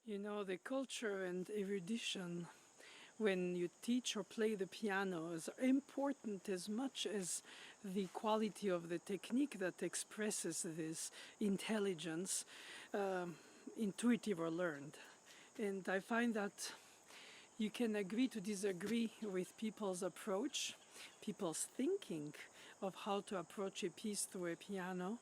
You know, the culture and erudition when you teach or play the piano is important as much as the quality of the technique that expresses this intelligence, um, intuitive or learned. And I find that you can agree to disagree with people's approach, people's thinking of how to approach a piece through a piano,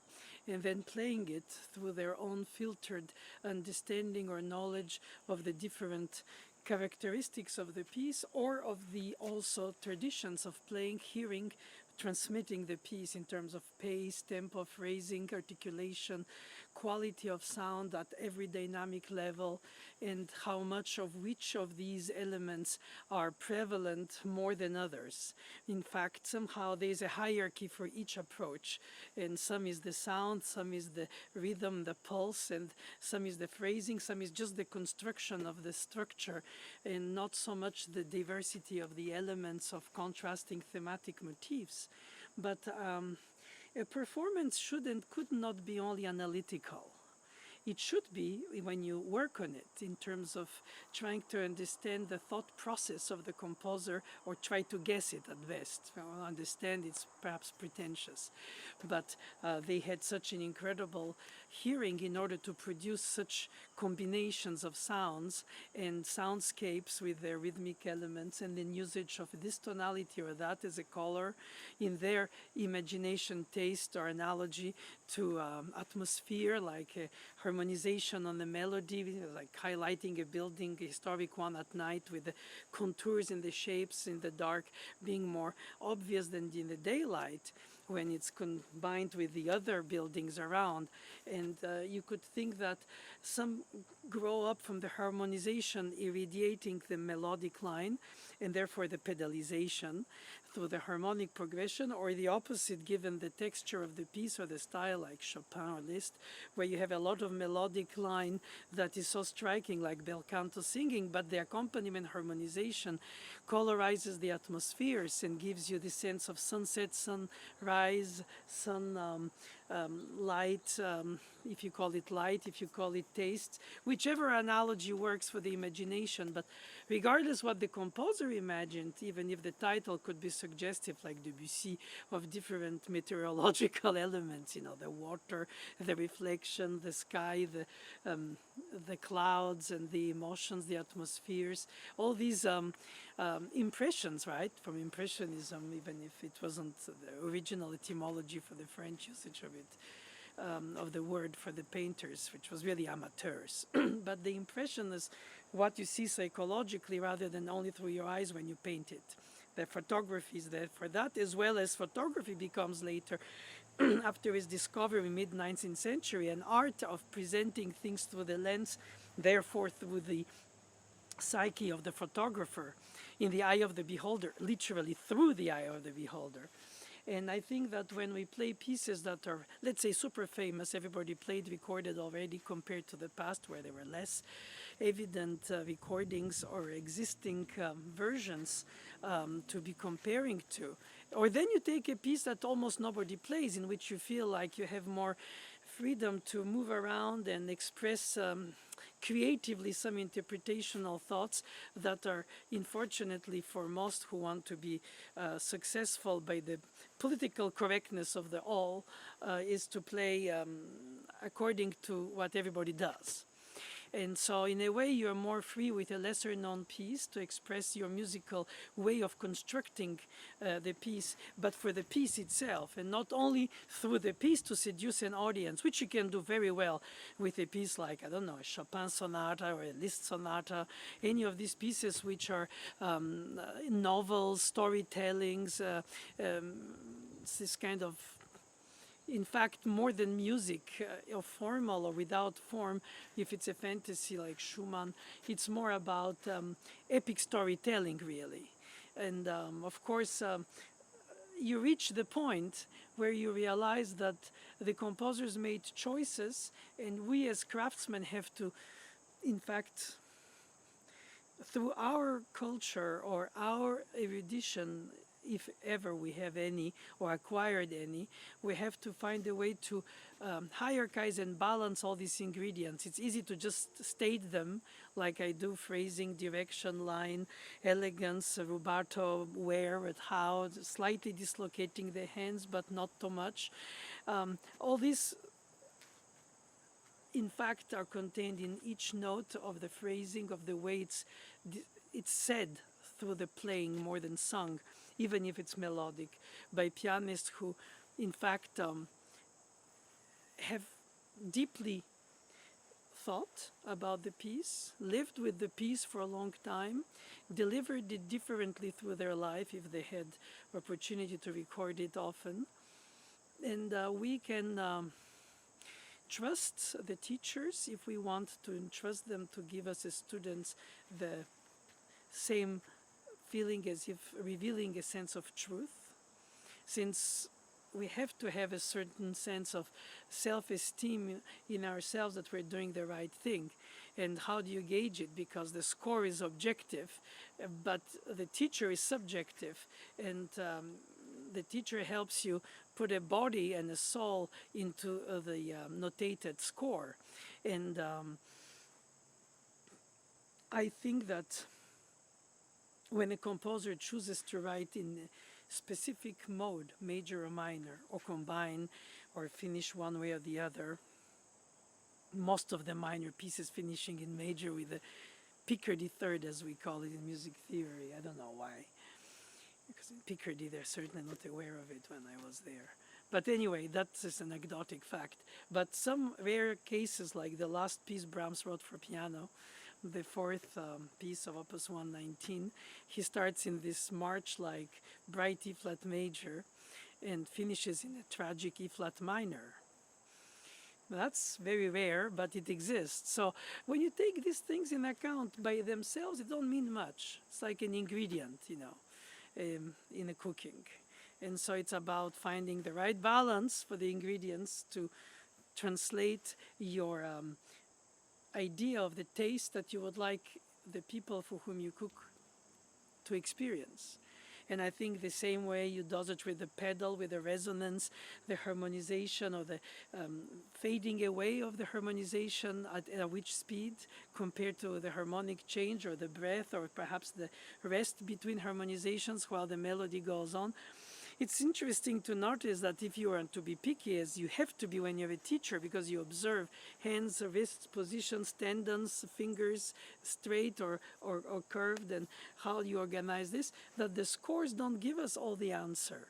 and then playing it through their own filtered understanding or knowledge of the different characteristics of the piece or of the also traditions of playing, hearing, transmitting the piece in terms of pace, tempo, phrasing, articulation, quality of sound at every dynamic level, and how much of which of these elements are prevalent more than others. In fact, somehow there's a hierarchy for each approach, and some is the sound, some is the rhythm, the pulse, and some is the phrasing, some is just the construction of the structure, and not so much the diversity of the elements of contrasting thematic motifs. But a performance should and could not be only analytical. It should be, when you work on it, in terms of trying to understand the thought process of the composer or try to guess it at best. Well, understand it's perhaps pretentious, but they had such an incredible hearing in order to produce such combinations of sounds and soundscapes with their rhythmic elements and then usage of this tonality or that as a color in their imagination, taste or analogy to atmosphere, like harmonization on the melody, like highlighting a building, a historic one at night with the contours and the shapes in the dark being more obvious than in the daylight when it's combined with the other buildings around. And you could think that some grow up from the harmonization irradiating the melodic line and therefore the pedalization through the harmonic progression, or the opposite given the texture of the piece or the style like Chopin or Liszt, where you have a lot of melodic line that is so striking like bel canto singing, but the accompaniment harmonization colorizes the atmospheres and gives you the sense of sunset, sunrise, light, if you call it light, if you call it taste, whichever analogy works for the imagination. But regardless what the composer imagined, even if the title could be suggestive like Debussy of different meteorological elements, you know, the water, the reflection, the sky, the clouds and the emotions, the atmospheres, all these impressions, right, from Impressionism, even if it wasn't the original etymology for the French usage of it, of the word for the painters, which was really amateurs. But the impression is what you see psychologically rather than only through your eyes when you paint it. The photography is there for that, as well as photography becomes later, after its discovery mid-19th century, an art of presenting things through the lens, therefore through the psyche of the photographer, in the eye of the beholder, literally through the eye of the beholder. And I think that when we play pieces that are, let's say, super famous, everybody played, recorded already compared to the past where there were less evident recordings or existing versions to be comparing to. Or then you take a piece that almost nobody plays, in which you feel like you have more freedom to move around and express creatively some interpretational thoughts that are, unfortunately for most who want to be successful by the political correctness of the all, is to play according to what everybody does. And so in a way you're more free with a lesser known piece to express your musical way of constructing the piece, but for the piece itself, and not only through the piece to seduce an audience, which you can do very well with a piece like, I don't know, a Chopin sonata or a Liszt sonata, any of these pieces which are novels, storytellings, this kind of, in fact, more than music, or formal or without form, if it's a fantasy like Schumann, it's more about epic storytelling, really. And of course, you reach the point where you realize that the composers made choices, and we as craftsmen have to, in fact, through our culture or our erudition, if ever we have any or acquired any, we have to find a way to hierarchize and balance all these ingredients. It's easy to just state them like I do: phrasing, direction, line, elegance, rubato, where, and how, slightly dislocating the hands, but not too much. All these, in fact, are contained in each note of the phrasing, of the way it's said through the playing more than sung, even if it's melodic, by pianists who, in fact, have deeply thought about the piece, lived with the piece for a long time, delivered it differently through their life if they had opportunity to record it often. And we can trust the teachers if we want to entrust them to give us as students the same feeling as if revealing a sense of truth, since we have to have a certain sense of self-esteem in ourselves that we're doing the right thing. And how do you gauge it? Because the score is objective, but the teacher is subjective, and the teacher helps you put a body and a soul into the notated score. And I think that when a composer chooses to write in a specific mode, major or minor, or combine or finish one way or the other, most of the minor pieces finishing in major with a Picardy third, as we call it in music theory. I don't know why, because in Picardy they're certainly not aware of it when I was there. But anyway, that's just an anecdotic fact. But some rare cases, like the last piece Brahms wrote for piano, the fourth piece of Opus 119, he starts in this march-like bright E-flat major and finishes in a tragic E-flat minor. That's very rare, but it exists. So when you take these things in account by themselves, it don't mean much. It's like an ingredient, in a cooking. And so it's about finding the right balance for the ingredients to translate your idea of the taste that you would like the people for whom you cook to experience. And I think the same way you dosage with the pedal, with the resonance, the harmonization, or the fading away of the harmonization at which speed compared to the harmonic change or the breath, or perhaps the rest between harmonizations while the melody goes on. It's interesting to notice that if you are to be picky, as you have to be when you're a teacher, because you observe hands, wrists, positions, tendons, fingers, straight or curved, and how you organize this, that the scores don't give us all the answer.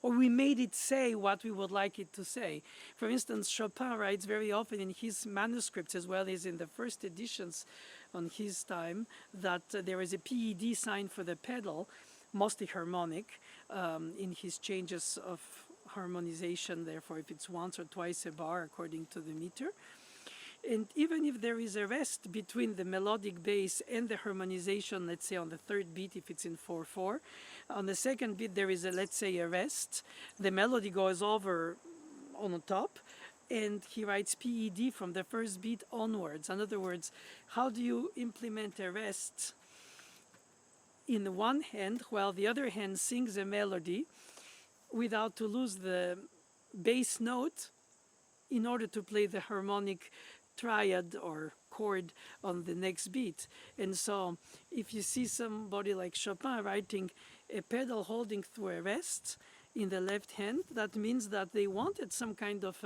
Or we made it say what we would like it to say. For instance, Chopin writes very often in his manuscripts, as well as in the first editions on his time, that there is a PED sign for the pedal, mostly harmonic, in his changes of harmonization, therefore if it's once or twice a bar according to the meter. And even if there is a rest between the melodic bass and the harmonization, let's say on the third beat if it's in 4/4, on the second beat there is let's say a rest, the melody goes over on the top, and he writes PED from the first beat onwards. In other words, how do you implement a rest in the one hand, while the other hand sings a melody without to lose the bass note in order to play the harmonic triad or chord on the next beat. And so if you see somebody like Chopin writing a pedal holding through a rest in the left hand, that means that they wanted some kind of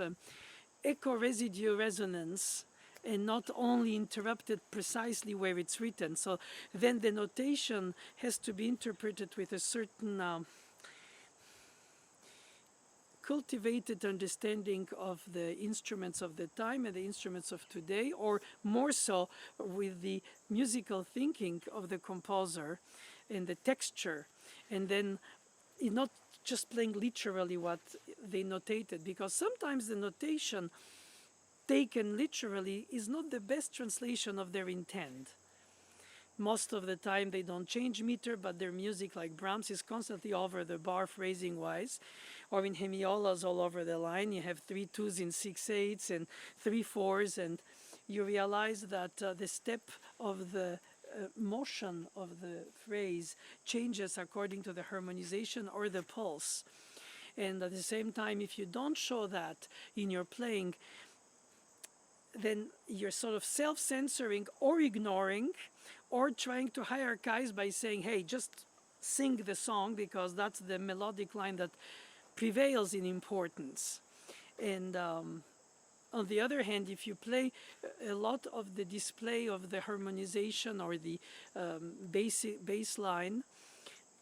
echo residue resonance, and not only interrupted precisely where it's written. So then the notation has to be interpreted with a certain cultivated understanding of the instruments of the time and the instruments of today, or more so with the musical thinking of the composer and the texture, and then not just playing literally what they notated, because sometimes the notation taken literally is not the best translation of their intent. Most of the time they don't change meter, but their music, like Brahms, is constantly over the bar phrasing-wise, or in hemiolas all over the line. You have 3 2s in 6 8s and 3 4s, and you realize that the step of the motion of the phrase changes according to the harmonization or the pulse. And at the same time, if you don't show that in your playing, then you're sort of self-censoring or ignoring or trying to hierarchize by saying, hey, just sing the song because that's the melodic line that prevails in importance. And on the other hand, if you play a lot of the display of the harmonization or the bass line,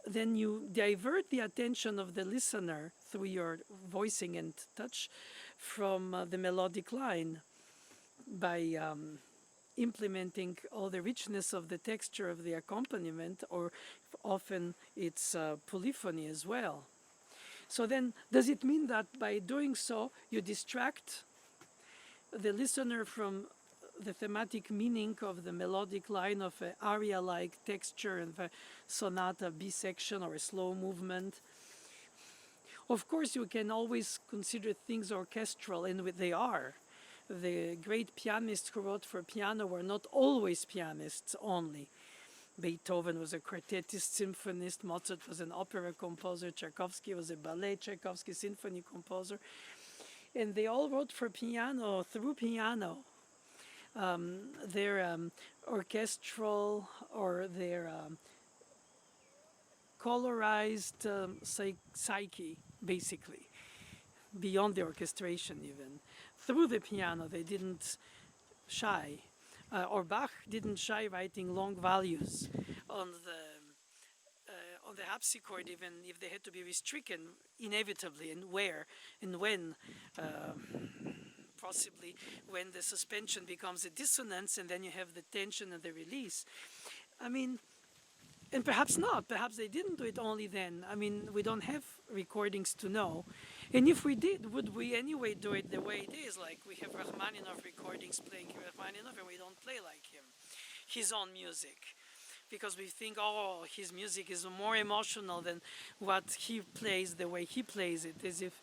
then you divert the attention of the listener through your voicing and touch from the melodic line by implementing all the richness of the texture of the accompaniment, or often it's polyphony as well. So then, does it mean that by doing so, you distract the listener from the thematic meaning of the melodic line of an aria-like texture and the sonata B section or a slow movement? Of course, you can always consider things orchestral, and they are. The great pianists who wrote for piano were not always pianists only. Beethoven was a quartetist, symphonist, Mozart was an opera composer, Tchaikovsky was a ballet, Tchaikovsky symphony composer. And they all wrote for piano, through piano. Their orchestral or their colorized psyche, basically, beyond the orchestration even. Through the piano, they didn't shy. Or Bach didn't shy writing long values on the harpsichord, even if they had to be restricted inevitably, and where and when, possibly when the suspension becomes a dissonance and then you have the tension and the release. I mean, and perhaps not, perhaps they didn't do it only then. I mean, we don't have recordings to know. And if we did, would we anyway do it the way it is? Like we have Rachmaninoff recordings playing Rachmaninoff and we don't play like him, his own music. Because we think, oh, his music is more emotional than what he plays, the way he plays it, as if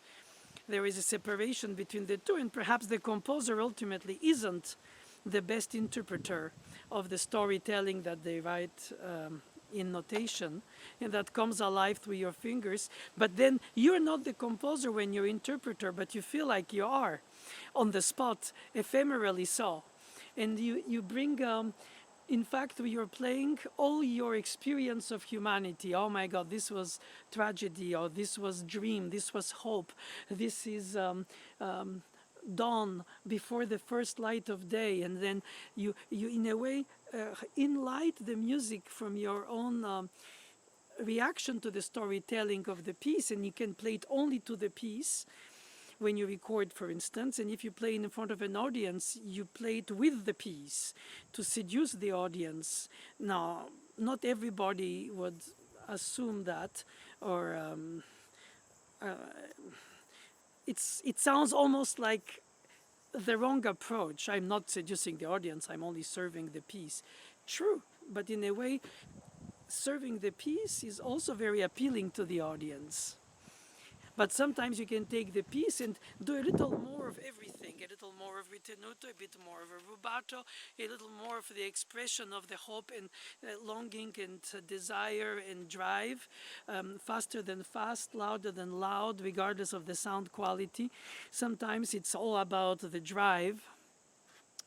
there is a separation between the two. And perhaps the composer ultimately isn't the best interpreter of the storytelling that they write in notation, and that comes alive through your fingers. But then you're not the composer when you're interpreter, but you feel like you are on the spot, ephemerally so. And you bring, in fact, you're playing all your experience of humanity. Oh my God, this was tragedy, or this was dream, this was hope, this is dawn before the first light of day. And then you in a way enlight the music from your own reaction to the storytelling of the piece, and you can play it only to the piece when you record, for instance. And if you play in front of an audience, you play it with the piece to seduce the audience. Now, not everybody would assume that, or it sounds almost like the wrong approach. I'm not seducing the audience, I'm only serving the piece. True, but in a way, serving the piece is also very appealing to the audience. But sometimes you can take the piece and do a little more of everything, a little more of ritenuto, a bit more of a rubato, a little more of the expression of the hope and longing and desire and drive, faster than fast, louder than loud, regardless of the sound quality. Sometimes it's all about the drive,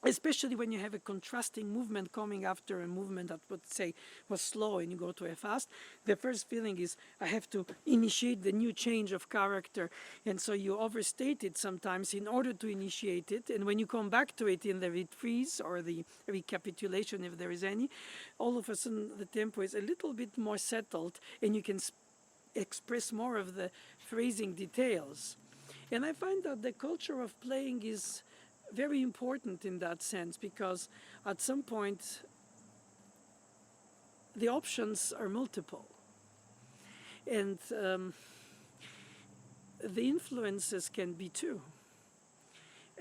especially when you have a contrasting movement coming after a movement that would say was slow and you go to a fast. The first feeling is, I have to initiate the new change of character, and so you overstate it sometimes in order to initiate it. And when you come back to it in the reprise or the recapitulation, if there is any, all of a sudden the tempo is a little bit more settled and you can express more of the phrasing details. And I find that the culture of playing is very important in that sense, because at some point the options are multiple, and the influences can be too.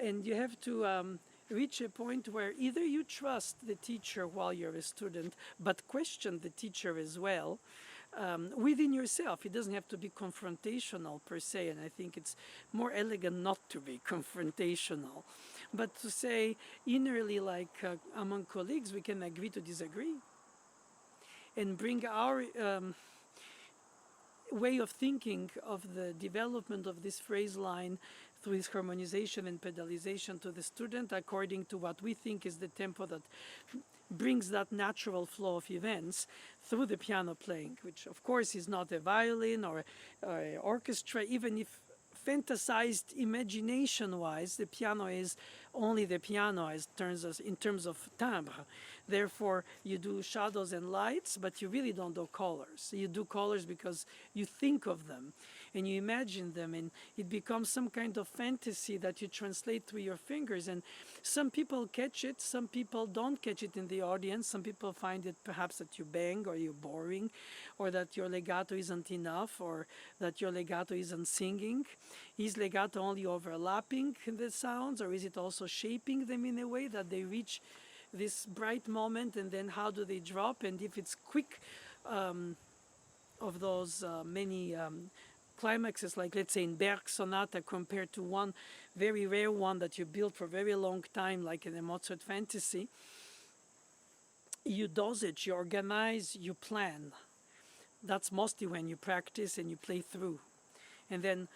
And you have to reach a point where either you trust the teacher while you're a student, but question the teacher as well, within yourself. It doesn't have to be confrontational per se, and I think it's more elegant not to be confrontational, but to say innerly, like among colleagues, we can agree to disagree. and bring our way of thinking of the development of this phrase line through its harmonization and pedalization to the student according to what we think is the tempo that brings that natural flow of events through the piano playing, which of course is not a violin or an orchestra, even if fantasized imagination-wise, the piano is only the piano in terms of timbre. Therefore, you do shadows and lights, but you really don't do colors. You do colors because you think of them and you imagine them, and it becomes some kind of fantasy that you translate through your fingers. And some people catch it, some people don't catch it in the audience. Some people find it perhaps that you bang or you're boring, or that your legato isn't enough, or that your legato isn't singing. Is legato only overlapping the sounds, or is it also shaping them in a way that they reach this bright moment, and then how do they drop? And if it's quick, of those many climaxes, like let's say in Berg Sonata, compared to one very rare one that you built for a very long time, like in a Mozart fantasy, you dosage, you organize, you plan. That's mostly when you practice and you play through. And then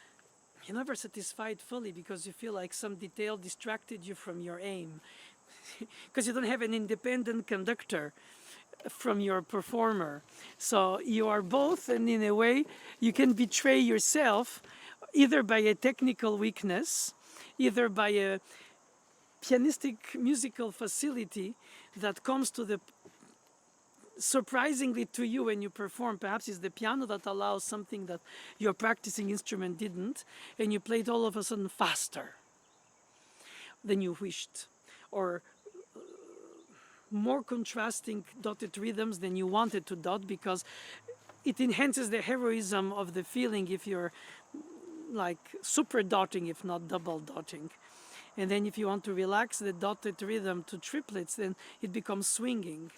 you're never satisfied fully because you feel like some detail distracted you from your aim. Because you don't have an independent conductor from your performer. So you are both, and in a way, you can betray yourself either by a technical weakness, either by a pianistic musical facility that comes to the surprisingly to you when you perform. Perhaps it's the piano that allows something that your practicing instrument didn't, and you play it all of a sudden faster than you wished, or more contrasting dotted rhythms than you wanted to dot, because it enhances the heroism of the feeling if you're like super dotting, if not double dotting. And then if you want to relax the dotted rhythm to triplets, then it becomes swinging.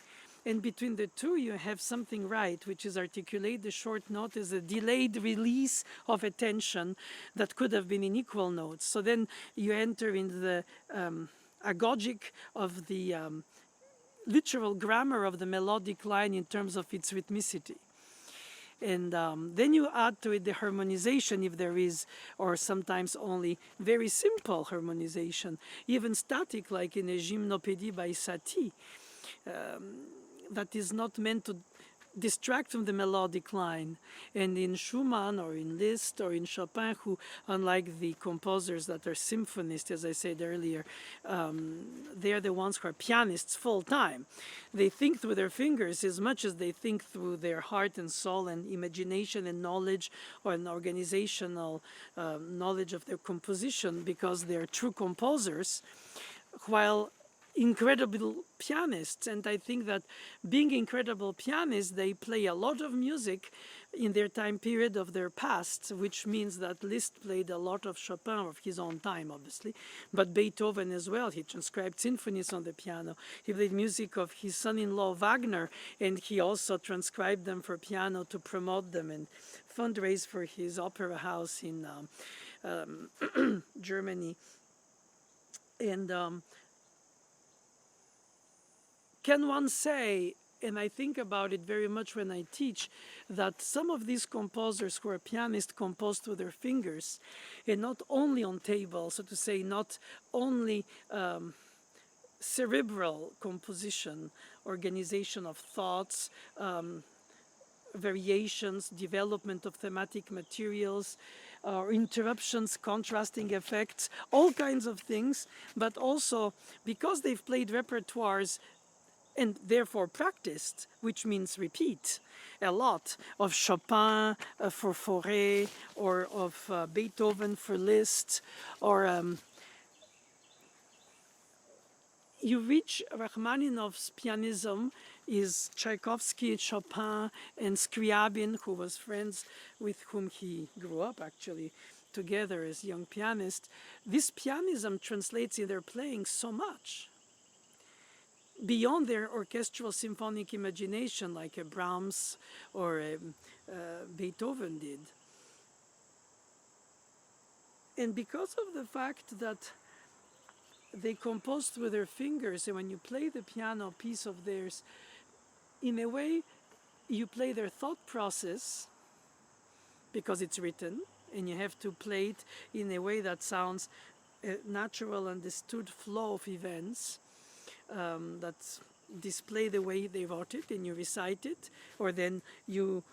And between the two, you have something right, which is articulate the short note as a delayed release of attention that could have been in equal notes. So then you enter in the agogic of the literal grammar of the melodic line in terms of its rhythmicity. And then you add to it the harmonization, if there is, or sometimes only very simple harmonization, even static, like in a gymnopédie by Satie, that is not meant to distract from the melodic line. And in Schumann or in Liszt or in Chopin, who, unlike the composers that are symphonists, as I said earlier, they're the ones who are pianists full time. They think through their fingers as much as they think through their heart and soul and imagination and knowledge, or an organizational knowledge of their composition, because they're true composers, while incredible pianists. And I think that being incredible pianists, they play a lot of music in their time period of their past, which means that Liszt played a lot of Chopin of his own time, obviously, but Beethoven as well. He transcribed symphonies on the piano. He played music of his son-in-law Wagner, and he also transcribed them for piano to promote them and fundraise for his opera house in Germany. And can one say, and I think about it very much when I teach, that some of these composers who are pianists composed with their fingers, and not only on table, so to say, not only cerebral composition, organization of thoughts, variations, development of thematic materials, interruptions, contrasting effects, all kinds of things, but also because they've played repertoires and therefore practiced, which means repeat a lot, of Chopin for Fauré, or of Beethoven for Liszt, or you reach Rachmaninoff's pianism is Tchaikovsky, Chopin, and Scriabin, who was friends with whom he grew up actually together as young pianists. This pianism translates in their playing so much beyond their orchestral symphonic imagination, like a Brahms or a Beethoven did. And because of the fact that they composed with their fingers, and when you play the piano piece of theirs, in a way, you play their thought process because it's written, and you have to play it in a way that sounds a natural, understood flow of events that display the way they wrote it, and you recite it, or then you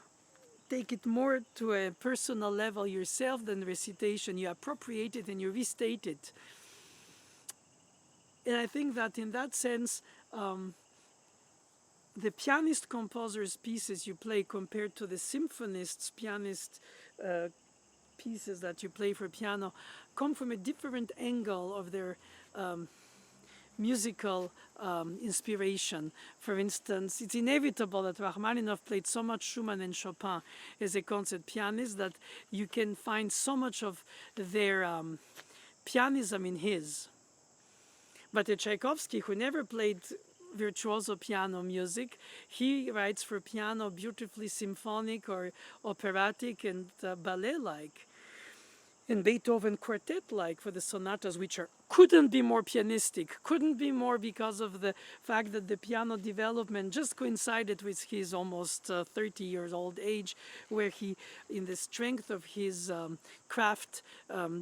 take it more to a personal level yourself than recitation. You appropriate it and you restate it. And I think that in that sense, the pianist composer's pieces you play compared to the symphonist's pianist pieces that you play for piano come from a different angle of their musical inspiration. For instance, it's inevitable that Rachmaninoff played so much Schumann and Chopin as a concert pianist that you can find so much of their pianism in his. But Tchaikovsky, who never played virtuoso piano music, he writes for piano beautifully symphonic or operatic and ballet-like. And Beethoven quartet-like for the sonatas, which couldn't be more pianistic, couldn't be more because of the fact that the piano development just coincided with his almost 30 years old age, where he, in the strength of his craft,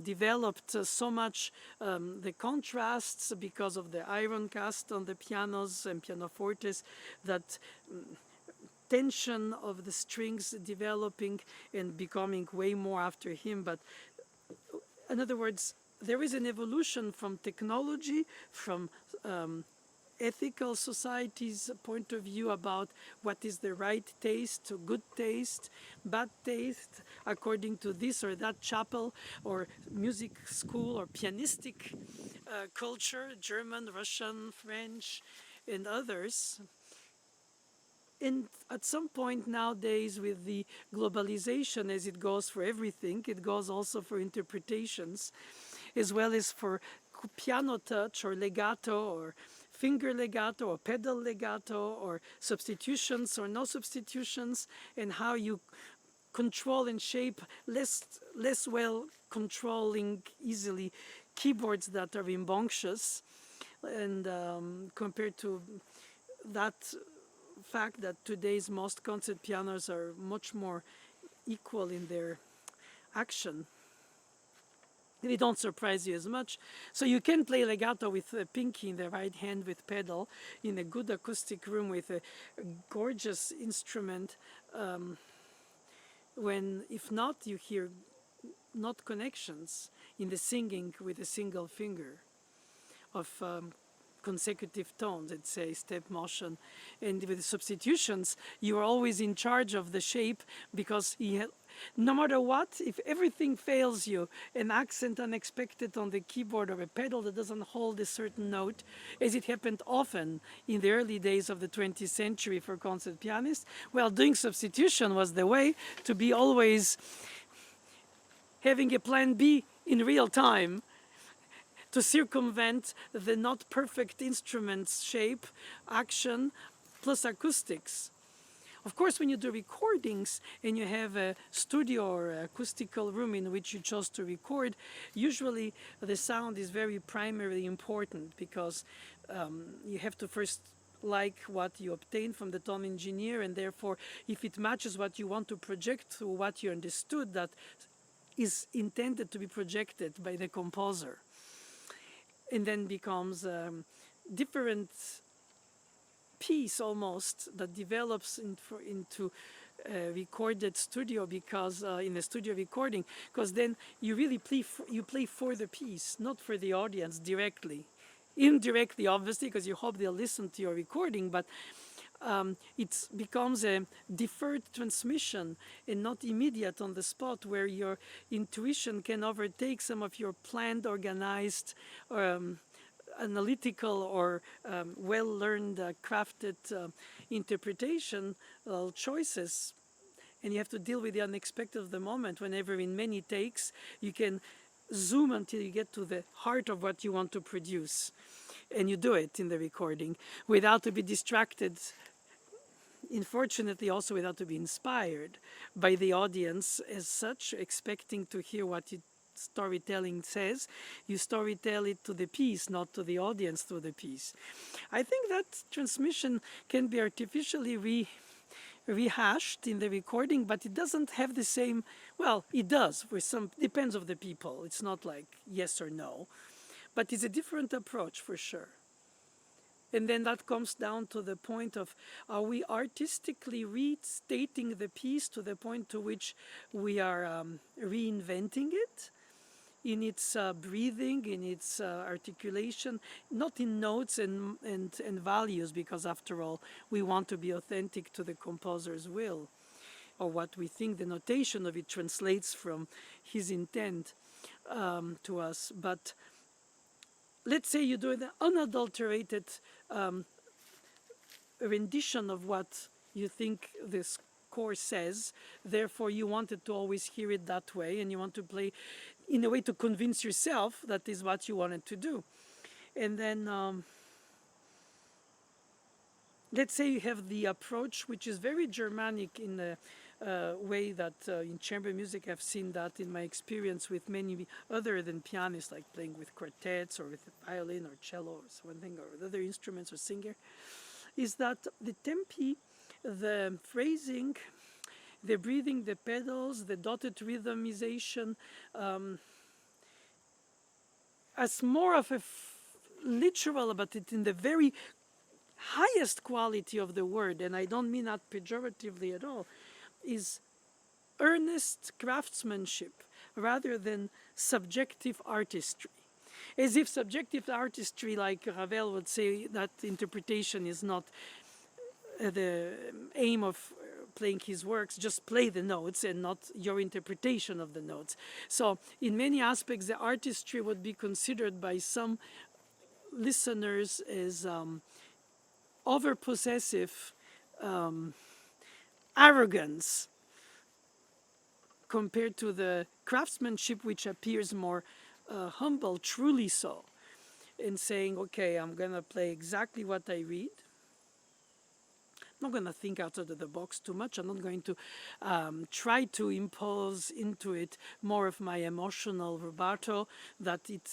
developed so much the contrasts because of the iron cast on the pianos and pianofortes that tension of the strings developing and becoming way more after him. But in other words, there is an evolution from technology, from ethical society's point of view about what is the right taste, good taste, bad taste, according to this or that chapel or music school or pianistic culture, German, Russian, French, and others. And at some point nowadays, with the globalization as it goes for everything, it goes also for interpretations, as well as for piano touch or legato or finger legato or pedal legato or substitutions or no substitutions, and how you control and shape less well controlling easily keyboards that are rambunctious, and compared to that fact that today's most concert pianos are much more equal in their action. They don't surprise you as much. So you can play legato with a pinky in the right hand with pedal in a good acoustic room with a gorgeous instrument. When, if not, you hear not connections in the singing with a single finger of consecutive tones, let's say step motion. And with substitutions, you are always in charge of the shape, because no matter what, if everything fails you, an accent unexpected on the keyboard or a pedal that doesn't hold a certain note, as it happened often in the early days of the 20th century for concert pianists, well, doing substitution was the way to be always having a plan B in real time, to circumvent the not perfect instrument's shape, action, plus acoustics. Of course, when you do recordings and you have a studio or acoustical room in which you chose to record, usually the sound is very primarily important, because you have to first like what you obtain from the tone engineer, and therefore if it matches what you want to project through what you understood, that is intended to be projected by the composer, and then becomes different piece almost that develops into a recorded studio, because in a studio recording, because then you really play for the piece, not for the audience directly. Indirectly, obviously, because you hope they'll listen to your recording, but it becomes a deferred transmission and not immediate on the spot, where your intuition can overtake some of your planned, organized, analytical or well-learned, crafted interpretation choices. And you have to deal with the unexpected of the moment. Whenever in many takes you can zoom until you get to the heart of what you want to produce. And you do it in the recording without to be distracted, unfortunately also without to be inspired by the audience as such, expecting to hear what storytelling says. You storytell it to the piece, not to the audience through the piece. I think that transmission can be artificially rehashed in the recording, but it doesn't have the same, well, it does, for some, depends of the people. It's not like yes or no, but it's a different approach for sure. And then that comes down to the point of, are we artistically restating the piece to the point to which we are reinventing it in its breathing, in its articulation, not in notes and values, because after all, we want to be authentic to the composer's will, or what we think the notation of it translates from his intent to us. But let's say you do an unadulterated rendition of what you think the score says, therefore you wanted to always hear it that way, and you want to play in a way to convince yourself that is what you wanted to do. And then let's say you have the approach, which is very Germanic in the way that in chamber music I've seen that in my experience with many other than pianists, like playing with quartets or with violin or cello or something, or with other instruments or singer, is that the tempi, the phrasing, the breathing, the pedals, the dotted rhythmization, as more of a literal, but it in the very highest quality of the word, and I don't mean that pejoratively at all, is earnest craftsmanship rather than subjective artistry. As if subjective artistry, like Ravel would say, that interpretation is not the aim of playing his works, just play the notes and not your interpretation of the notes. So in many aspects, the artistry would be considered by some listeners as over-possessive arrogance compared to the craftsmanship, which appears more humble, truly so, in saying, okay, I'm going to play exactly what I read. I'm not going to think outside of the box too much. I'm not going to try to impose into it more of my emotional rubato that it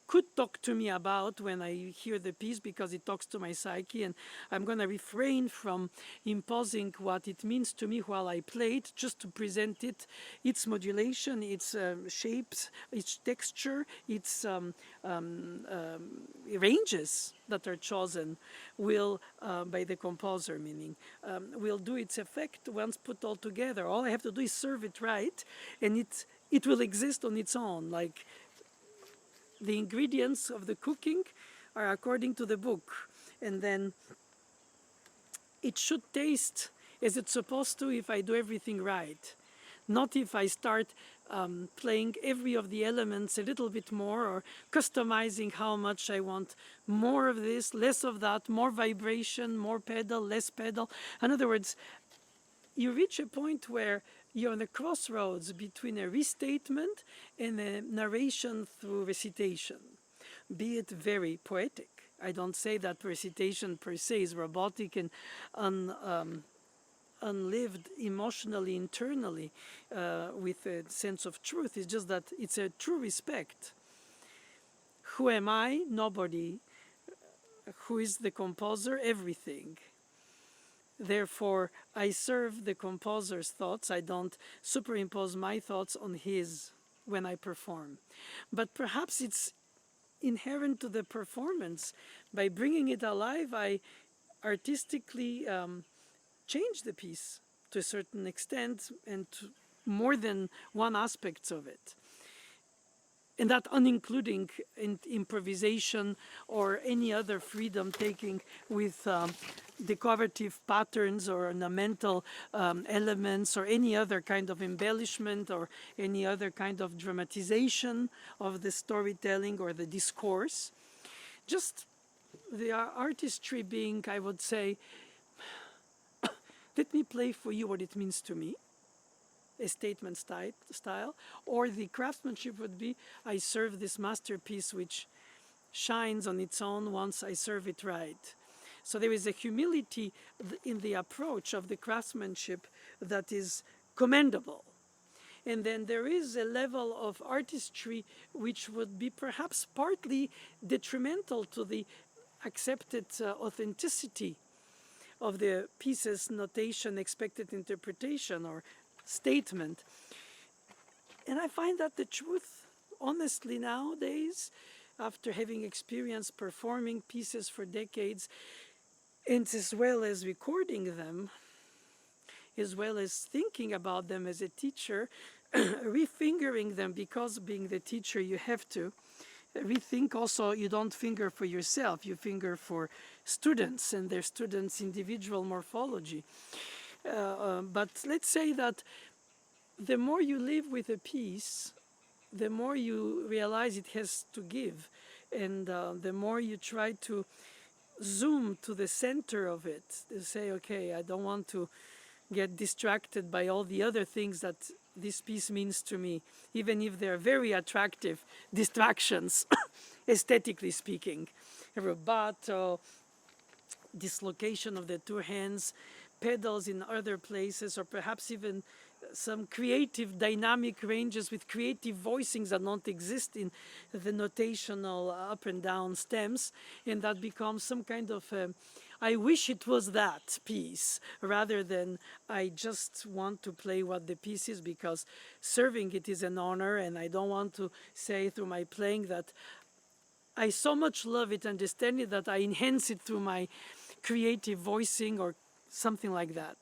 could talk to me about when I hear the piece, because it talks to my psyche, and I'm going to refrain from imposing what it means to me while I play it, just to present it, its modulation, its shapes, its texture, its ranges that are chosen will, by the composer, meaning, will do its effect once put all together. All I have to do is serve it right, and it will exist on its own, like the ingredients of the cooking are according to the book, and then it should taste as it's supposed to if I do everything right, not if I start playing every of the elements a little bit more, or customizing how much I want more of this, less of that, more vibration, more pedal, less pedal. In other words, you reach a point where you're on a crossroads between a restatement and a narration through recitation, be it very poetic. I don't say that recitation per se is robotic and unlived emotionally, internally, with a sense of truth. It's just that it's a true respect. Who am I? Nobody. Who is the composer? Everything. Therefore, I serve the composer's thoughts. I don't superimpose my thoughts on his when I perform. But perhaps it's inherent to the performance. By bringing it alive, I artistically change the piece to a certain extent, and to more than one aspect of it. And that unincluding improvisation or any other freedom taking with decorative patterns or ornamental elements, or any other kind of embellishment, or any other kind of dramatization of the storytelling or the discourse. Just the artistry being, I would say, let me play for you what it means to me, a statement style, or the craftsmanship would be, I serve this masterpiece which shines on its own once I serve it right. So there is a humility in the approach of the craftsmanship that is commendable. And then there is a level of artistry which would be perhaps partly detrimental to the accepted authenticity of the piece's notation, expected interpretation, or statement. And I find that the truth, honestly, nowadays, after having experienced performing pieces for decades, and as well as recording them, as well as thinking about them as a teacher, refingering them, because being the teacher you have to rethink. Also, you don't finger for yourself, you finger for students and their students' individual morphology. But let's say that the more you live with a piece, the more you realize it has to give, and the more you try to zoom to the center of it, to say, okay, I don't want to get distracted by all the other things that this piece means to me, even if they're very attractive distractions, aesthetically speaking. Rubato, dislocation of the two hands, pedals in other places, or perhaps even some creative dynamic ranges with creative voicings that don't exist in the notational up and down stems, and that becomes some kind of I wish it was that piece, rather than I just want to play what the piece is, because serving it is an honor, and I don't want to say through my playing that I so much love it, understand it, that I enhance it through my creative voicing or something like that.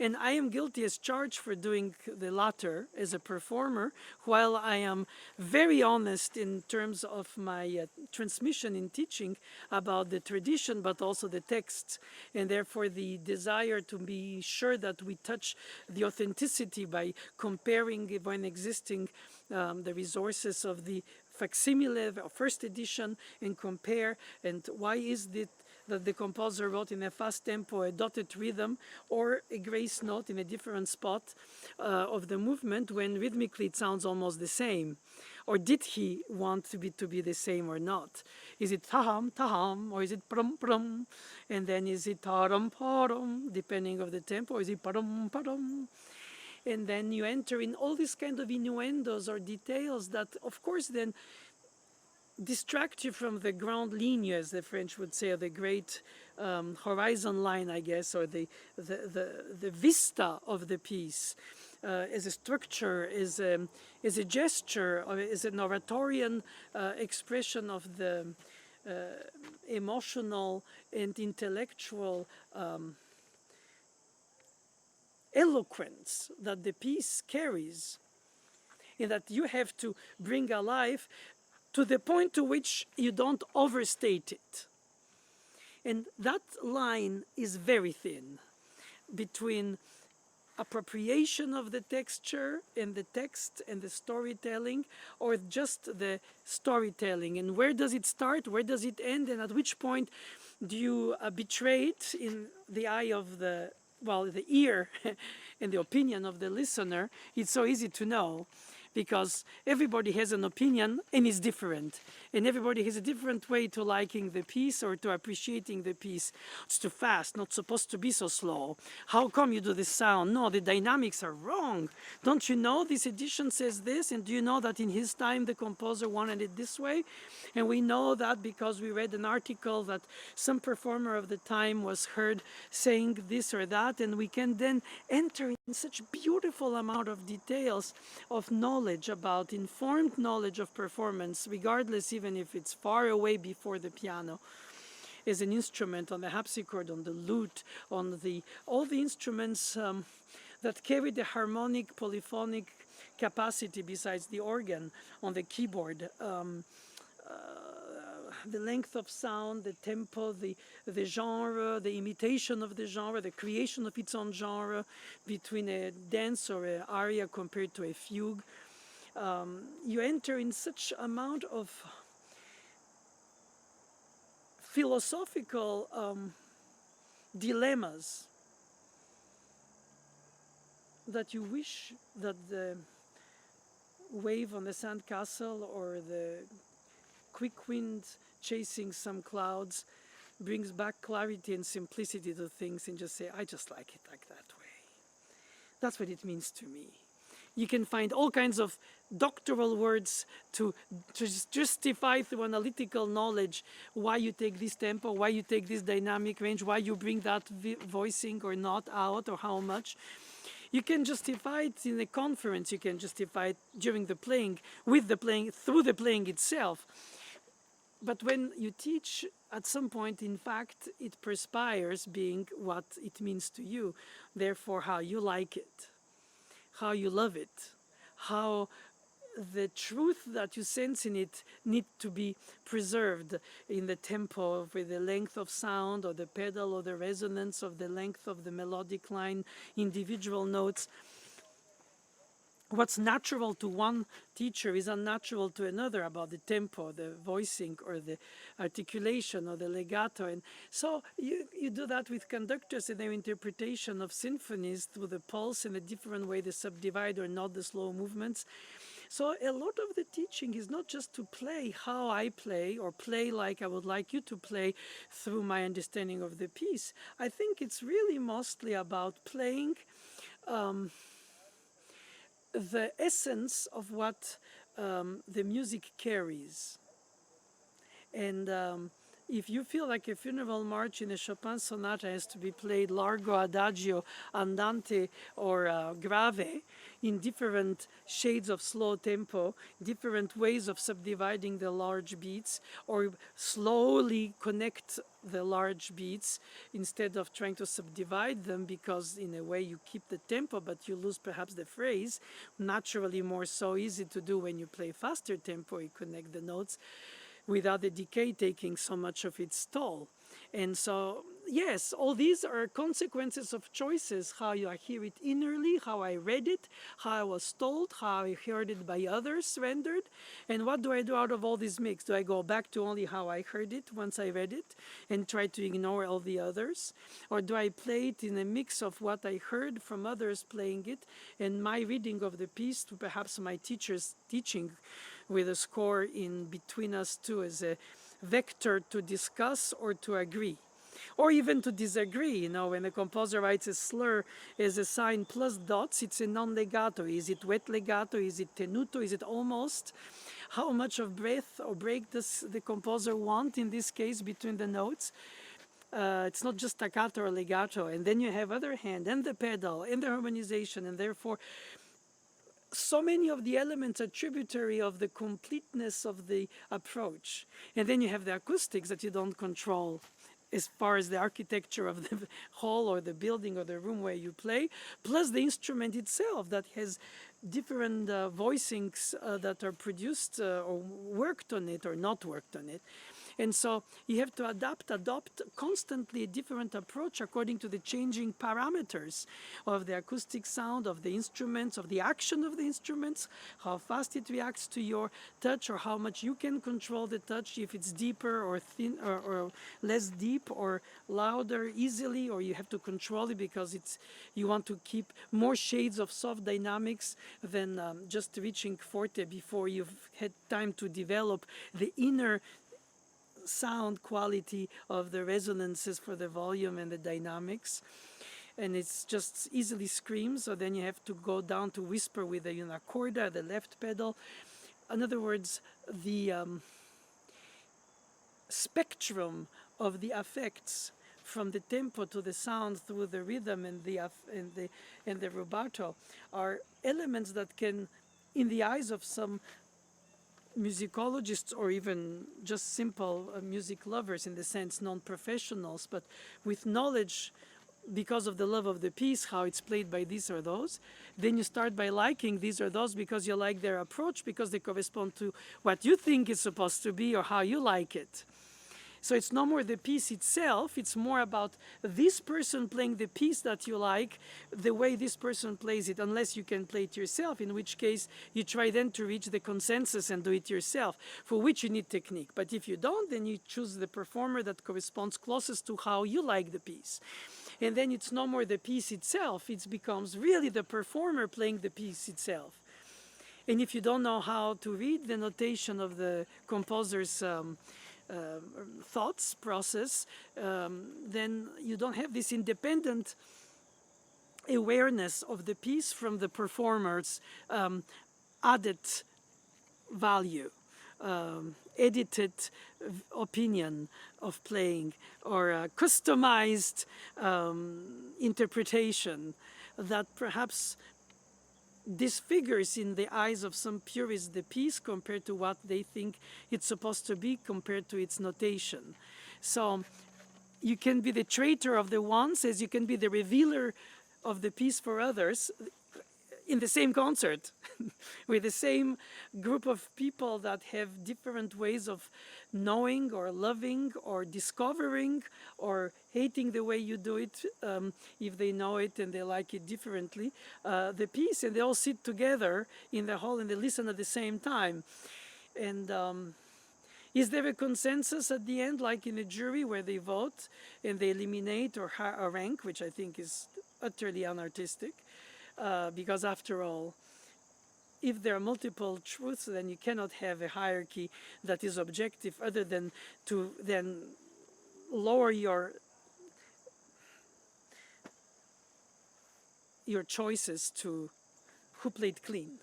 And I am guilty as charged for doing the latter as a performer, while I am very honest in terms of my transmission in teaching about the tradition, but also the text, and therefore the desire to be sure that we touch the authenticity by comparing, when existing, the resources of the facsimile or first edition, and compare, and why is it that the composer wrote in a fast tempo a dotted rhythm or a grace note in a different spot of the movement, when rhythmically it sounds almost the same? Or did he want to be the same or not? Is it taham, taham, or is it prum, prum? And then is it taram, param, depending of the tempo, or is it param, param? And then you enter in all these kind of innuendos or details that, of course, then distract you from the grand ligne, as the French would say, or the great horizon line, I guess, or the vista of the piece, as a structure, as a gesture, or as an oratorian expression of the emotional and intellectual eloquence that the piece carries, and that you have to bring alive to the point to which you don't overstate it. And that line is very thin between appropriation of the texture and the text and the storytelling, or just the storytelling. And where does it start? Where does it end? And at which point do you betray it in the eye of the ear and the opinion of the listener? It's so easy to know, because everybody has an opinion and is different. And everybody has a different way to liking the piece or to appreciating the piece. It's too fast, not supposed to be so slow. How come you do this sound? No, the dynamics are wrong. Don't you know this edition says this? And do you know that in his time the composer wanted it this way? And we know that because we read an article that some performer of the time was heard saying this or that, and we can then enter in such beautiful amount of details of knowledge, about informed knowledge of performance, regardless even if it's far away before the piano, as an instrument, on the harpsichord, on the lute, on all the instruments that carry the harmonic, polyphonic capacity besides the organ, on the keyboard. The length of sound, the tempo, the genre, the imitation of the genre, the creation of its own genre between a dance or an aria compared to a fugue. You enter in such amount of philosophical dilemmas that you wish that the wave on the sandcastle or the quick wind chasing some clouds brings back clarity and simplicity to things, and just say, I just like it like that way. That's what it means to me. You can find all kinds of doctoral words to justify through analytical knowledge why you take this tempo, why you take this dynamic range, why you bring that voicing or not out, or how much. You can justify it in a conference, you can justify it during the playing, with the playing, through the playing itself. But when you teach, at some point, in fact, it perspires being what it means to you, therefore how you like it, how you love it, how the truth that you sense in it need to be preserved in the tempo, with the length of sound, or the pedal, or the resonance of the length of the melodic line, individual notes. What's natural to one teacher is unnatural to another about the tempo, the voicing, or the articulation, or the legato. And so you do that with conductors in their interpretation of symphonies through the pulse in a different way, they subdivide or not the slow movements. So a lot of the teaching is not just to play how I play, or play like I would like you to play through my understanding of the piece. I think it's really mostly about playing the essence of what the music carries. And if you feel like a funeral march in a Chopin sonata has to be played largo, adagio, andante, or grave, in different shades of slow tempo, different ways of subdividing the large beats, or slowly connect the large beats instead of trying to subdivide them, because in a way you keep the tempo but you lose perhaps the phrase. Naturally more so easy to do when you play faster tempo, you connect the notes without the decay taking so much of its toll. And so, yes, all these are consequences of choices, how I hear it innerly, how I read it, how I was told, how I heard it by others rendered, and what do I do out of all this mix? Do I go back to only how I heard it once I read it and try to ignore all the others? Or do I play it in a mix of what I heard from others playing it and my reading of the piece to perhaps my teacher's teaching, with a score in between us two as a vector to discuss or to agree, or even to disagree? You know, when a composer writes a slur as a sign plus dots, it's a non-legato. Is it wet legato? Is it tenuto? Is it almost? How much of breath or break does the composer want in this case between the notes? It's not just staccato or legato. And then you have other hand and the pedal and the harmonization, and therefore so many of the elements are tributary of the completeness of the approach. And then you have the acoustics that you don't control as far as the architecture of the hall or the building or the room where you play, plus the instrument itself that has different voicings that are produced or worked on it or not worked on it. And so you have to adopt constantly a different approach according to the changing parameters of the acoustic sound, of the instruments, of the action of the instruments, how fast it reacts to your touch, or how much you can control the touch, if it's deeper or thin or less deep, or louder easily, or you have to control it because you want to keep more shades of soft dynamics than just reaching forte before you've had time to develop the inner sound quality of the resonances for the volume and the dynamics. And it's just easily screams, so then you have to go down to whisper with the una corda, the left pedal. In other words, the spectrum of the effects from the tempo to the sound through the rhythm and the rubato are elements that can, in the eyes of some musicologists or even just simple music lovers, in the sense non-professionals, but with knowledge because of the love of the piece, how it's played by these or those, then you start by liking these or those because you like their approach, because they correspond to what you think is supposed to be or how you like it. So it's no more the piece itself, it's more about this person playing the piece that you like, the way this person plays it, unless you can play it yourself, in which case you try then to reach the consensus and do it yourself, for which you need technique. But if you don't, then you choose the performer that corresponds closest to how you like the piece. And then it's no more the piece itself, it becomes really the performer playing the piece itself. And if you don't know how to read the notation of the composer's thoughts process, then you don't have this independent awareness of the piece from the performer's added value, edited opinion of playing, or a customized interpretation that perhaps disfigures in the eyes of some purists the piece compared to what they think it's supposed to be compared to its notation. So you can be the traitor of the ones as you can be the revealer of the piece for others in the same concert with the same group of people that have different ways of knowing or loving or discovering or hating the way you do it, if they know it and they like it differently, the piece, and they all sit together in the hall and they listen at the same time. And is there a consensus at the end, like in a jury where they vote and they eliminate or rank, which I think is utterly unartistic? Because after all, if there are multiple truths, then you cannot have a hierarchy that is objective other than to then lower your choices to who played clean.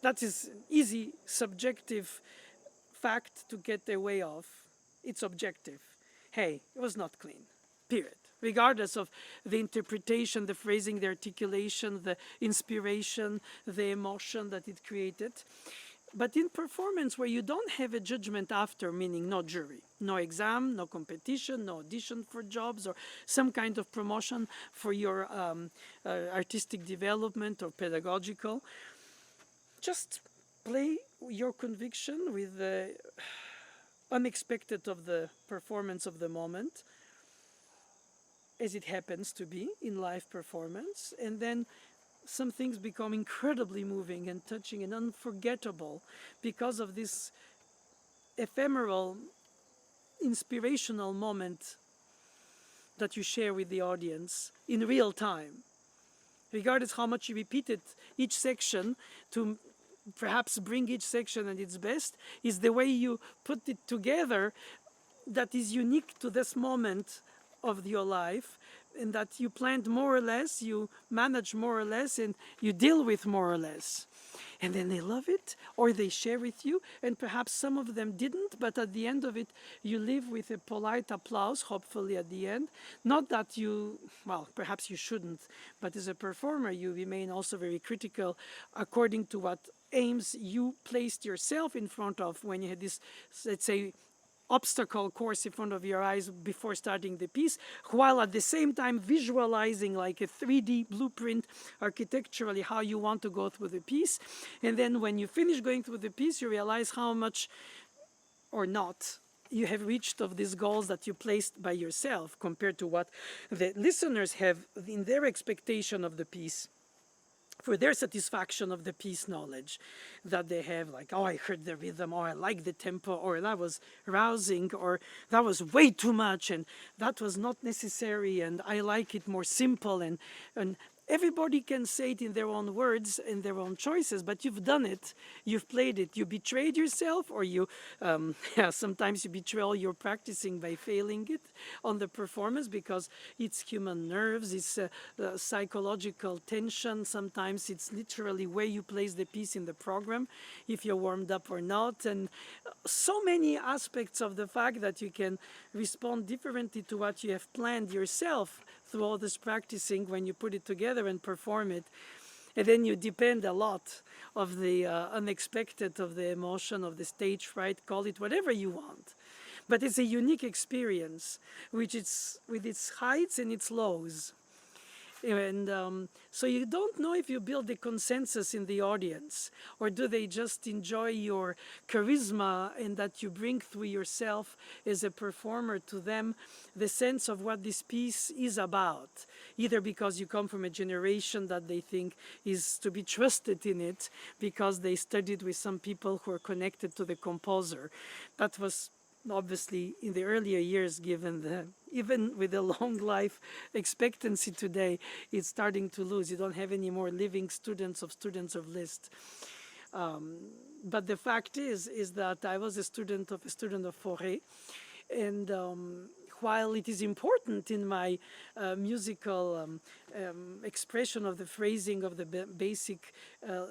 That is an easy subjective fact to get away of. It's objective. Hey, it was not clean. Period. Regardless of the interpretation, the phrasing, the articulation, the inspiration, the emotion that it created. But in performance where you don't have a judgment after, meaning no jury, no exam, no competition, no audition for jobs or some kind of promotion for your artistic development or pedagogical, just play your conviction with the unexpected of the performance of the moment, as it happens to be in live performance, and then some things become incredibly moving and touching and unforgettable because of this ephemeral, inspirational moment that you share with the audience in real time. Regardless how much you repeated each section to perhaps bring each section at its best, is the way you put it together that is unique to this moment of your life, and that you planned more or less, you manage more or less, and you deal with more or less. And then they love it, or they share with you, and perhaps some of them didn't, but at the end of it, you live with a polite applause, hopefully at the end. Not that you, well, perhaps you shouldn't, but as a performer, you remain also very critical according to what aims you placed yourself in front of when you had this, let's say, obstacle course in front of your eyes before starting the piece, while at the same time visualizing like a 3D blueprint architecturally how you want to go through the piece. And then when you finish going through the piece, you realize how much or not you have reached of these goals that you placed by yourself compared to what the listeners have in their expectation of the piece, for their satisfaction of the piece knowledge that they have, like, oh, I heard the rhythm, or I like the tempo, or that was rousing, or that was way too much, and that was not necessary, and I like it more simple, and everybody can say it in their own words, in their own choices, but you've done it, you've played it, you betrayed yourself, or you, sometimes you betray all your practicing by failing it on the performance, because it's human nerves, it's psychological tension, sometimes it's literally where you place the piece in the program, if you're warmed up or not, and so many aspects of the fact that you can respond differently to what you have planned yourself through all this practicing when you put it together and perform it. And then you depend a lot of the unexpected, of the emotion, of the stage fright, call it whatever you want. But it's a unique experience, which is with its heights and its lows. And so you don't know if you build a consensus in the audience, or do they just enjoy your charisma and that you bring through yourself as a performer to them the sense of what this piece is about, either because you come from a generation that they think is to be trusted in it, because they studied with some people who are connected to the composer. That was obviously in the earlier years, given the, even with the long life expectancy today, it's starting to lose. You don't have any more living students of Liszt. But the fact is that I was a student of Fauré, and while it is important in my musical expression of the phrasing of the basic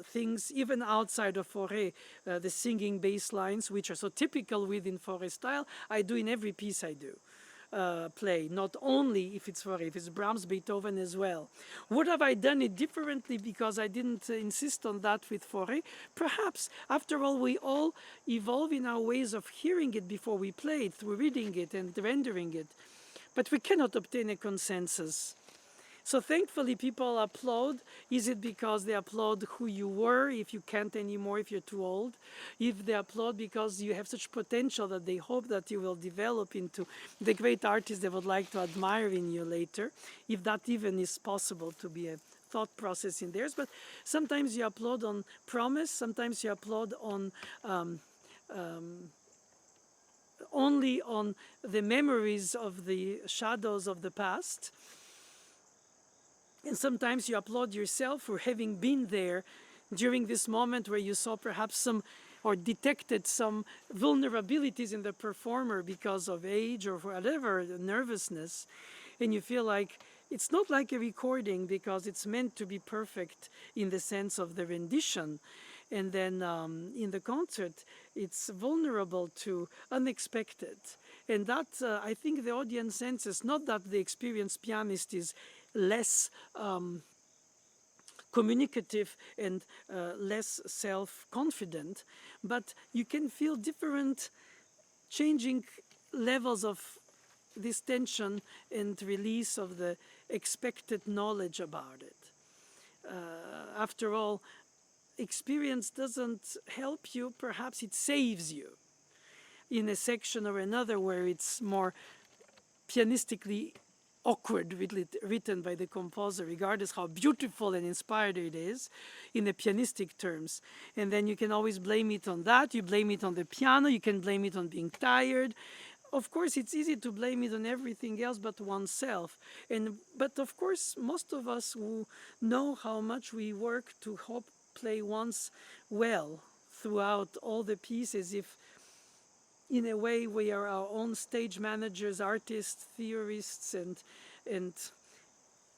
things, even outside of Fauré, the singing bass lines, which are so typical within Fauré style, I do in every piece I do. Play, not only if it's Fauré, if it's Brahms, Beethoven as well. Would have I done it differently because I didn't insist on that with Fauré? Perhaps. After all, we all evolve in our ways of hearing it before we play it, through reading it and rendering it. But we cannot obtain a consensus. So thankfully people applaud. Is it because they applaud who you were, if you can't anymore, if you're too old? If they applaud because you have such potential that they hope that you will develop into the great artist they would like to admire in you later, if that even is possible to be a thought process in theirs. But sometimes you applaud on promise, sometimes you applaud on only on the memories of the shadows of the past. And sometimes you applaud yourself for having been there during this moment where you saw perhaps some or detected some vulnerabilities in the performer because of age or whatever, nervousness. And you feel like it's not like a recording because it's meant to be perfect in the sense of the rendition. And then in the concert, it's vulnerable to unexpected. And that, I think the audience senses, not that the experienced pianist is less communicative and less self-confident, but you can feel different changing levels of this tension and release of the expected knowledge about it. After all, experience doesn't help you, perhaps it saves you in a section or another where it's more pianistically awkward, written by the composer, regardless how beautiful and inspired it is in the pianistic terms. And then you can always blame it on that. You blame it on the piano. You can blame it on being tired. Of course, it's easy to blame it on everything else but oneself. But of course, most of us who know how much we work to hope play once well throughout all the pieces, if in a way we are our own stage managers, artists, theorists, and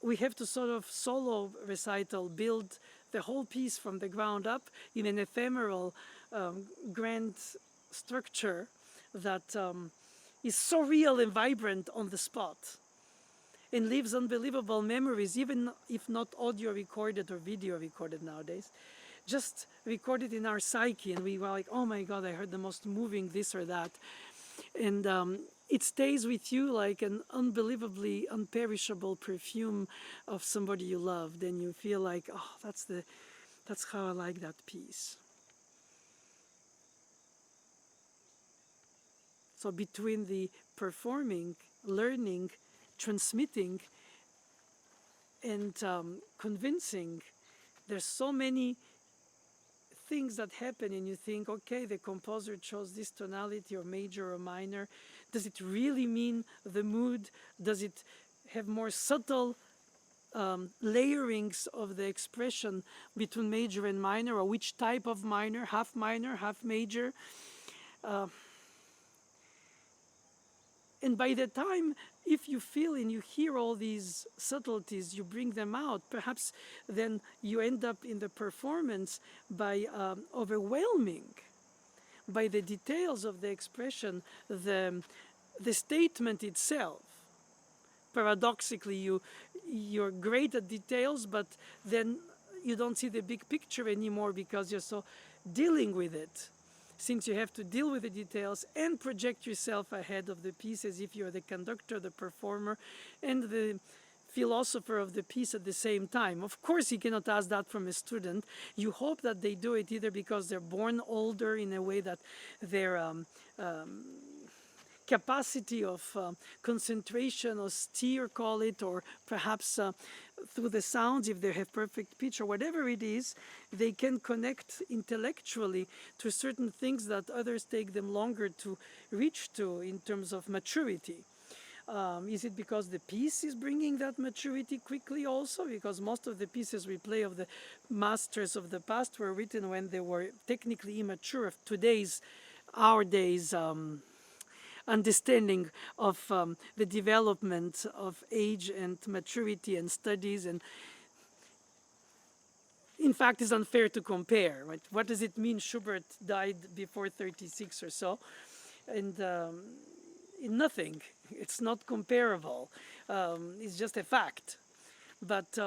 we have to sort of solo recital build the whole piece from the ground up in an ephemeral grand structure that is so real and vibrant on the spot and leaves unbelievable memories, even if not audio recorded or video recorded nowadays, just recorded in our psyche. And we were like, oh my God, I heard the most moving this or that. And it stays with you like an unbelievably unperishable perfume of somebody you loved. And you feel like, oh, that's how I like that piece. So between the performing, learning, transmitting, and convincing, there's so many things that happen, and you think, okay, the composer chose this tonality or major or minor. Does it really mean the mood? Does it have more subtle layerings of the expression between major and minor, or which type of minor, half major? And by the time, if you feel and you hear all these subtleties, you bring them out, perhaps then you end up in the performance by overwhelming by the details of the expression, the statement itself. Paradoxically, you're great at details, but then you don't see the big picture anymore because you're so dealing with it. Since you have to deal with the details and project yourself ahead of the piece as if you're the conductor, the performer, and the philosopher of the piece at the same time. Of course, you cannot ask that from a student. You hope that they do it either because they're born older in a way that their capacity of concentration or steer, call it, or perhaps through the sounds, if they have perfect pitch or whatever it is, they can connect intellectually to certain things that others take them longer to reach to in terms of maturity. Is it because the piece is bringing that maturity quickly also? Because most of the pieces we play of the masters of the past were written when they were technically immature. Of our days, understanding of the development of age and maturity and studies. And in fact, it's unfair to compare. Right? What does it mean Schubert died before 36 or so? And nothing. It's not comparable. It's just a fact. But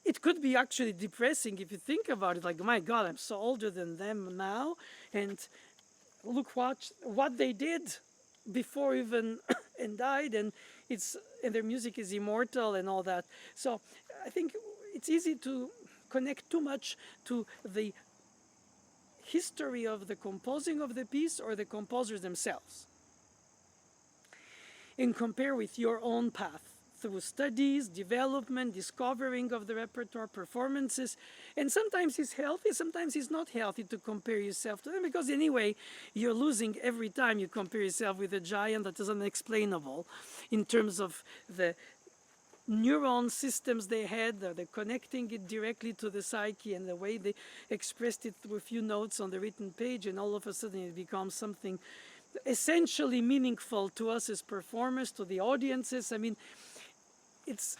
it could be actually depressing if you think about it. Like, my God, I'm so older than them now, and look what they did before even and died, and their music is immortal and all that. So I think it's easy to connect too much to the history of the composing of the piece or the composers themselves, and compare with your own path through studies, development, discovering of the repertoire, performances. And sometimes it's healthy, sometimes it's not healthy to compare yourself to them, because anyway, you're losing every time you compare yourself with a giant that is unexplainable in terms of the neuron systems they had, they're connecting it directly to the psyche and the way they expressed it through a few notes on the written page, and all of a sudden it becomes something essentially meaningful to us as performers, to the audiences. I mean, it's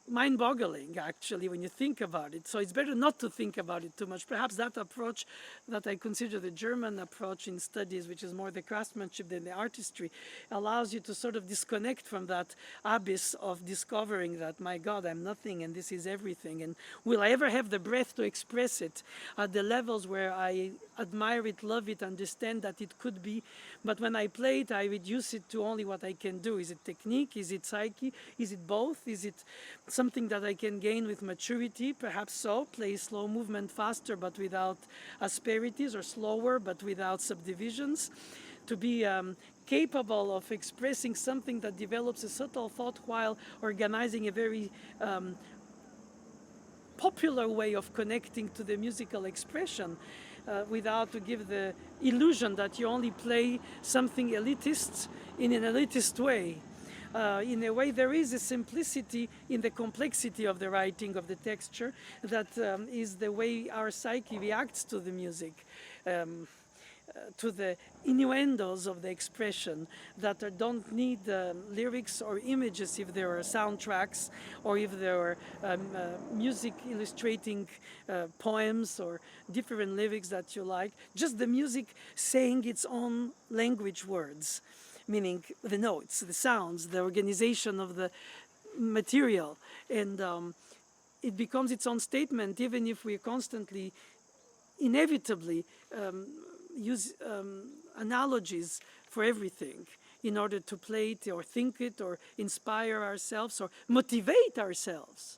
mind-boggling, actually, when you think about it. So it's better not to think about it too much. Perhaps that approach that I consider the German approach in studies, which is more the craftsmanship than the artistry, allows you to sort of disconnect from that abyss of discovering that, my God, I'm nothing and this is everything. And will I ever have the breath to express it at the levels where I admire it, love it, understand that it could be? But when I play it, I reduce it to only what I can do. Is it technique? Is it psyche? Is it both? Is it something that I can gain with maturity? Perhaps so. Play slow movement faster but without asperities, or slower but without subdivisions. To be capable of expressing something that develops a subtle thought while organizing a very popular way of connecting to the musical expression, without to give the illusion that you only play something elitist in an elitist way. In a way, there is a simplicity in the complexity of the writing, of the texture, that is the way our psyche reacts to the music, to the innuendos of the expression that don't need lyrics or images if there are soundtracks, or if there are music illustrating poems or different lyrics that you like. Just the music saying its own language words, meaning the notes, the sounds, the organization of the material. And it becomes its own statement, even if we constantly, inevitably, use analogies for everything in order to play it or think it or inspire ourselves or motivate ourselves.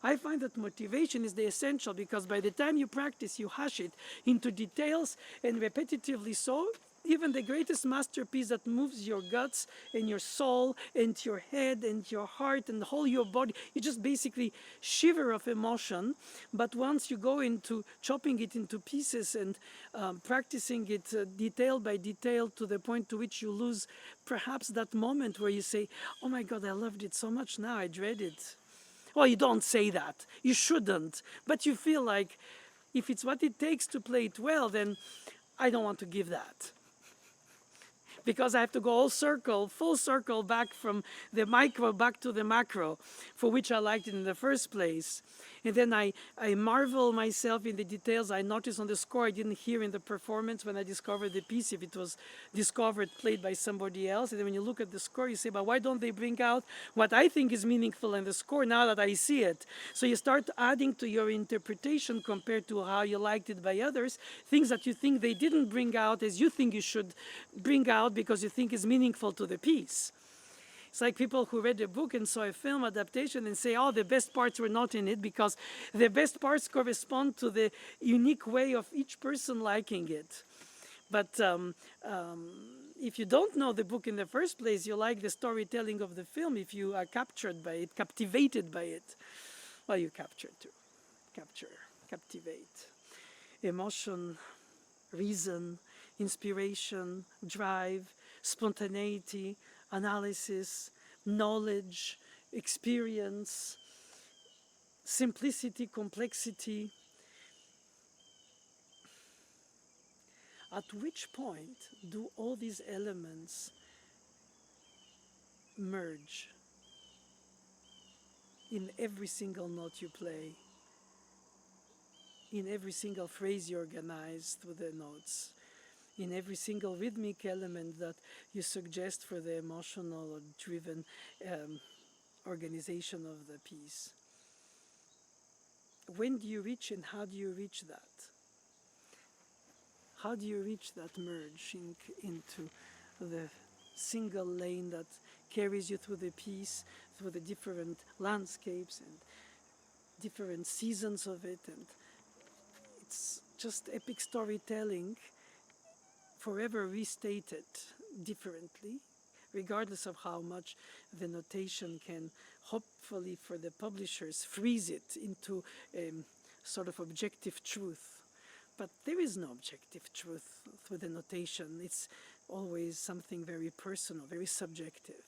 I find that motivation is the essential, because by the time you practice, you hash it into details, and repetitively so, even the greatest masterpiece that moves your guts and your soul and your head and your heart and whole your body, you just basically shiver of emotion. But once you go into chopping it into pieces and practicing it detail by detail, to the point to which you lose perhaps that moment where you say, oh my God, I loved it so much, now I dread it. Well, you don't say that. You shouldn't. But you feel like, if it's what it takes to play it well, then I don't want to give that, because I have to go full circle back from the micro back to the macro, for which I liked it in the first place. And then I marvel myself in the details I noticed on the score I didn't hear in the performance when I discovered the piece, if it was discovered, played by somebody else. And then when you look at the score, you say, but why don't they bring out what I think is meaningful in the score now that I see it? So you start adding to your interpretation compared to how you liked it by others, things that you think they didn't bring out as you think you should bring out, because you think is meaningful to the piece. It's like people who read a book and saw a film adaptation and say, oh, the best parts were not in it, because the best parts correspond to the unique way of each person liking it. But if you don't know the book in the first place, you like the storytelling of the film. If you are captured by it, captivated by it, well, you capture too. Captivate. Emotion, reason, inspiration, drive, spontaneity, analysis, knowledge, experience, simplicity, complexity. At which point do all these elements merge in every single note you play, in every single phrase you organize through the notes, in every single rhythmic element that you suggest for the emotional or driven organization of the piece. When do you reach and how do you reach that? How do you reach that merge into the single lane that carries you through the piece, through the different landscapes and different seasons of it? And it's just epic storytelling, forever restated differently, regardless of how much the notation can, hopefully for the publishers, freeze it into a sort of objective truth. But there is no objective truth through the notation. It's always something very personal, very subjective.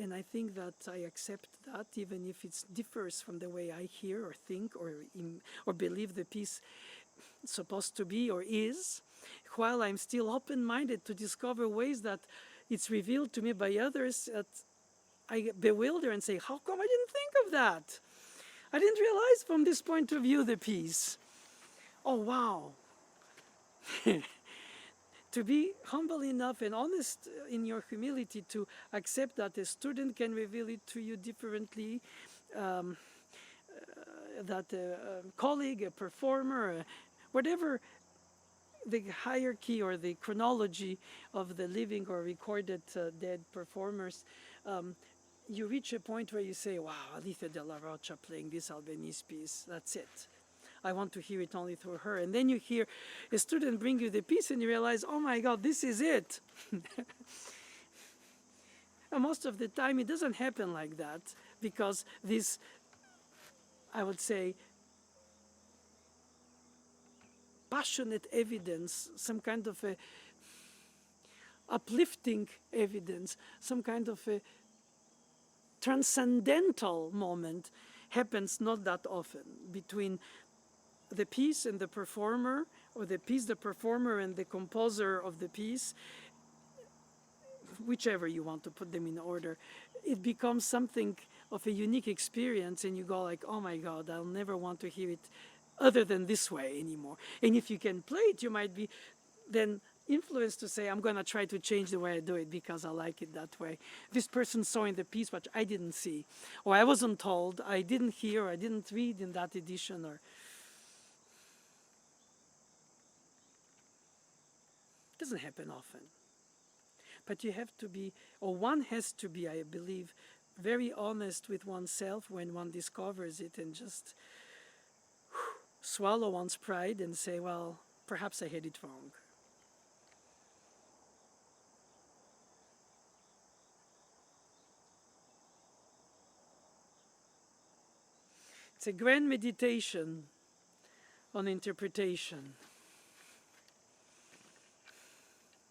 And I think that I accept that, even if it differs from the way I hear or think or believe the piece is supposed to be or is, while I'm still open-minded to discover ways that it's revealed to me by others that I get bewildered and say, how come I didn't think of that? I didn't realize from this point of view the piece. Oh, wow. To be humble enough and honest in your humility to accept that a student can reveal it to you differently, that a colleague, a performer, whatever the hierarchy or the chronology of the living or recorded dead performers, you reach a point where you say, wow, Alicia de la Rocha playing this Albanese piece, that's it. I want to hear it only through her. And then you hear a student bring you the piece and you realize, oh my God, this is it. And most of the time it doesn't happen like that, because this, I would say, passionate evidence, some kind of a uplifting evidence, some kind of a transcendental moment happens not that often between the piece and the performer, or the piece, the performer, and the composer of the piece, whichever you want to put them in order. It becomes something of a unique experience, and you go like, oh my God, I'll never want to hear it other than this way anymore. And if you can play it, you might be then influenced to say, I'm going to try to change the way I do it because I like it that way. This person saw in the piece what I didn't see, or I wasn't told, I didn't hear, or I didn't read in that edition, or it doesn't happen often. But you have to be, or one has to be, I believe, very honest with oneself when one discovers it, and just swallow one's pride and say, well, perhaps I had it wrong. It's a grand meditation on interpretation.